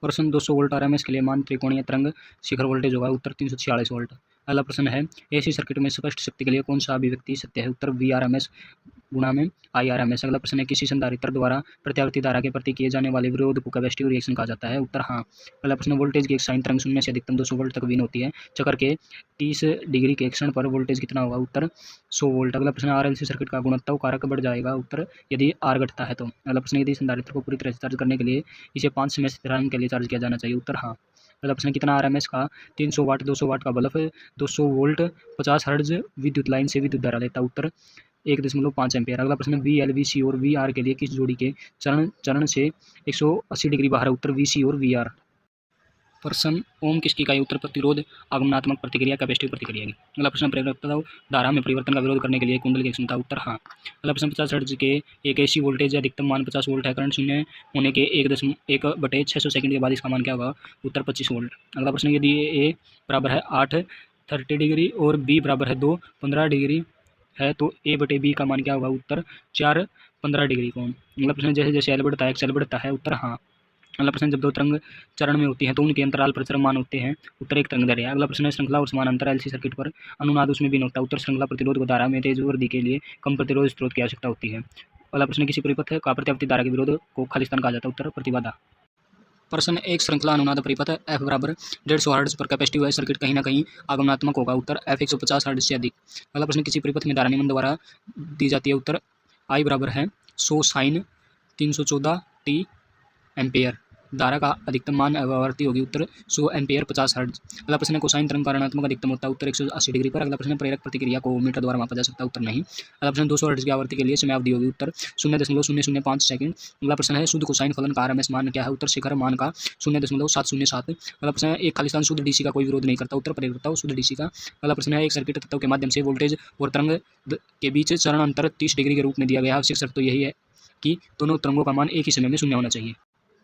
प्रश्न 200 volt RMS के लिए मान त्रिकोणीय तरंग शिखर वोल्टेज होगा। उत्तर 346 वोल्ट। अगला प्रश्न है एसी सर्किट में स्पष्ट शक्ति के लिए कौन सा अभिव्यक्ति सत्य है। उत्तर वी आर एम एस गुणा में आई आर एम एस। अगला प्रश्न है किसी संधारित्र द्वारा प्रत्यावर्ती धारा के प्रति किए जाने वाले विरोध को कैपेसिटिव रिएक्शन कहा जाता है। उत्तर हाँ। अगला प्रश्न वोल्टेज की एक साइन तरंग शून्य से अधिकतम 200 वोल्ट तक भिन्न होती है। चक्कर के 30 डिग्री के क्षण पर वोल्टेज कितना होगा। उत्तर 100 वोल्ट। अगला प्रश्न आरएलसी सर्किट का गुणवत्ता कारक बढ़ जाएगा। उत्तर यदि आर घटता है तो। अगला प्रश्न यदि संधारित्र को पूरी तरह से चार्ज करने के लिए इसे 5 समय से के लिए चार्ज किया जाना चाहिए। उत्तर हाँ। अगला प्रश्न कितना आरएमएस का 300 वाट 200 वाट का बल्ब 200 वोल्ट 50 हर्ट्ज विद्युत लाइन से विद्युत धारा लेता। उत्तर 1.5 एम्पियर। अगला प्रश्न वी एल वी सी और वी आर के लिए किस जोड़ी के चरण से 180 डिग्री बाहर है। उत्तर वी सी और वी आर। प्रश्न ओम किसकी इकाई। उत्तर प्रतिरोध आगमनात्मक प्रतिक्रिया कैपेसिटिव प्रतिक्रिया की। अगला प्रश्न प्रेरकता धारा में परिवर्तन का विरोध करने के लिए कुंडल की क्षमता। उत्तर हाँ। अगला प्रश्न 50 हर्ट्ज के एक एसी वोल्टेज अधिकतम मान 50 वोल्ट है। करंट शून्य होने के 1/600 सेकंड के बाद इसका मान क्या होगा। उत्तर 25 वोल्ट। अगला प्रश्न यदि ए बराबर है 8 30 डिग्री और बी बराबर है 2 15 डिग्री है तो A/B का मान क्या होगा। उत्तर 4 15 डिग्री कोण। अगला प्रश्न जैसे जैसे एल बढ़ता है एक्स एल बढ़ता है। उत्तर हाँ। अगला प्रश्न जब दो तरंग चरण में होती हैं तो उनके अंतराल पर चरमान होते हैं। उत्तर एक तरंग दैर्ध्य। अगला प्रश्न है श्रृंखला और समानांतर एलसी सर्किट पर अनुनाद उसमें भिन्न होता है। उत्तर श्रृंखला प्रतिरोध को धारा में तेज वृद्धि के लिए कम प्रतिरोध स्रोत की आवश्यकता होती है। अगला प्रश्न किसी परिपथ का प्रत्यावर्ती धारा के विरोध को खालिस्तान कहा जाता है। उत्तर प्रतिबाधा। प्रश्न एक श्रृंखला अनुनाद परिपथ एफ बराबर 150 हर्ट्ज पर कैपेसिटिव है सर्किट कहीं ना कहीं आगमनात्मक होगा। उत्तर एफ 150 हर्ट्ज से अधिक। अगला प्रश्न किसी परिपथ में धारा निम्न द्वारा दी जाती है। उत्तर आई बराबर है 100 साइन 314 टी एम्पेयर। धारा का अधिकतम मान आवृत्ति होगी। उत्तर 100 एम्पेयर 50 हर्ट्ज। अगला प्रश्न कोसाइन तरंग का ऋणात्मक अधिकतम होता है। उत्तर 180 डिग्री पर। अगला प्रश्न प्रेरक प्रतिक्रिया को मीटर द्वारा मापा जा सकता है। उत्तर नहीं। अगला प्रश्न 200 हर्ट्ज की आवृत्ति के लिए समय अवधि होगी। उत्तर 0.005 सेकंड। अगला प्रश्न है शुद्ध कोसाइन फलन का आरएमएस मान क्या है। उत्तर शिखर मान का 0.707। अगला प्रश्न है एक खालिस्तान शुद्ध डीसी का कोई विरोध नहीं करता। उत्तर प्रेरकता शुद्ध डीसी का। अगला प्रश्न है एक सर्किट तत्व के माध्यम से वोल्टेज और तरंग के बीच चरण अंतर 30 डिग्री के रूप में दिया गया है। आवश्यक शर्त तो यही है कि दोनों तरंगों का मान एक ही समय में शून्य होना चाहिए।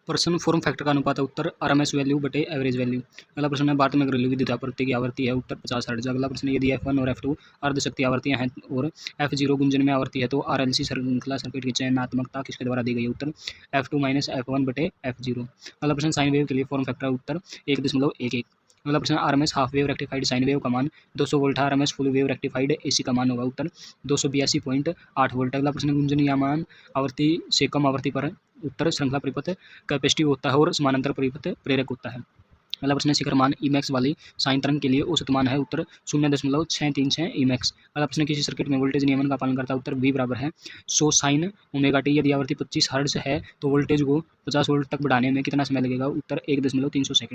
प्रश्न फॉर्म फैक्टर का अनुपात है। उत्तर आरएमएस वैल्यू बटे एवरेज वैल्यू। अगला प्रश्न है भारत में घरेलू विद्युत आपूर्ति की आवृत्ति है। उत्तर 50 हर्ट्ज। अगला प्रश्न यदि F1 और F2 अर्धशक्ति आवृत्तियां हैं और F0 गुंजन में आवृत्ति है तो आरएलसी श्रृंखला सर्किट की चयनात्मकता किसके द्वारा दी गई है। उत्तर F2 - F1 बटे F0। अगला प्रश्न साइन वेव के लिए फॉर्म फैक्टर उत्तर 1.11। अगला प्रश्न RMS half wave rectified sine wave का मान 200 वोल्ट है। RMS full wave rectified AC का मान होगा। उत्तर 282.8 वोल्ट। अगला प्रश्न गुंजन या मान आवृत्ति से कम आवृत्ति पर उत्तर श्रृंखला परिपथ कैपेसिटिव होता है और समानांतर परिपथ प्रेरक होता है। अगला प्रश्न शिखर मान ईमैक्स वाली साइन तरंग के लिए औसत मान है। उत्तर 0.636 ईमैक्स। अगला प्रश्न किसी सर्किट में वोल्टेज नियमन का पालन करता है। उत्तर V बराबर है 100 साइन ओमेगा टी। यदि आवृत्ति 25 हर्ट्ज है तो वोल्टेज को 50 वोल्ट तक बढ़ाने में कितना समय लगेगा। उत्तर 1.300 सेकंड।